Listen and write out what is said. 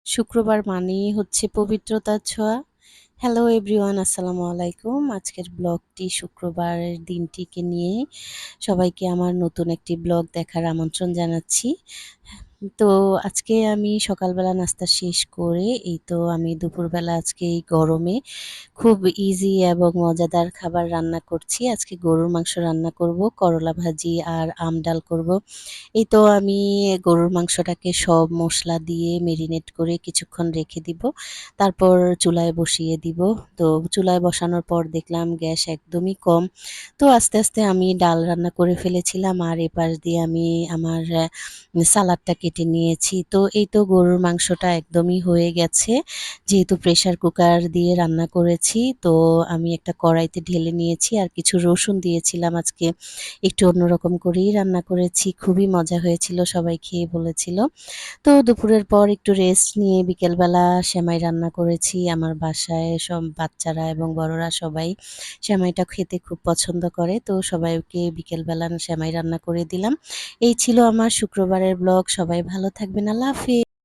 শুক্রবার মানেই হচ্ছে পবিত্রতার ছোঁয়া। হ্যালো এভরিওয়ান, আসসালামু আলাইকুম। আজকের ব্লগটি শুক্রবারের দিনটিকে নিয়ে সবাইকে আমার নতুন একটি ব্লগ দেখার আমন্ত্রণ জানাচ্ছি। তো আজকে আমি সকালবেলা নাস্তা শেষ করে এই তো আমি দুপুরবেলা আজকে এই গরমে খুব ইজি এবং মজাদার খাবার রান্না করছি। আজকে গরুর মাংস রান্না করব, করলা ভাজি আর আম ডাল করব। এই তো আমি গরুর মাংসটাকে সব মশলা দিয়ে মেরিনেট করে কিছুক্ষণ রেখে দিব। তারপর চুলায় বসিয়ে দিব। তো চুলায় বসানোর পর দেখলাম গ্যাস একদমই কম। তো আস্তে আস্তে আমি ডাল রান্না করে ফেলেছিলাম আর এপাশ দিয়ে আমি আমার সালাডটা কেটে নিয়েছি। তো এই তো গরুর মাংসটা একদমই হয়ে গেছে। যেহেতু প্রেসার কুকার দিয়ে রান্না করেছি, তো আমি একটা কড়াইতে ঢেলে নিয়েছি আর কিছু রসুন দিয়েছিলাম আজকে। একটু অন্যরকম করেই রান্না করেছি। খুবই মজা হয়েছিল, সবাই খেয়ে বলেছিল। তো দুপুরের পর একটু রেস্ট নিয়ে বিকেলবেলা সেমাই রান্না করেছি। আমার বাসায় সব বাচ্চারা এবং বড়রা সবাই সেমাইটা খেতে খুব পছন্দ করে। তো সবাইকে বিকেলবেলা সেমাই রান্না করে দিলাম। এই ছিল আমার শুক্রবারের ব্লগ। সবাই ভালো থাকবেন। আল্লাহ হাফেজ।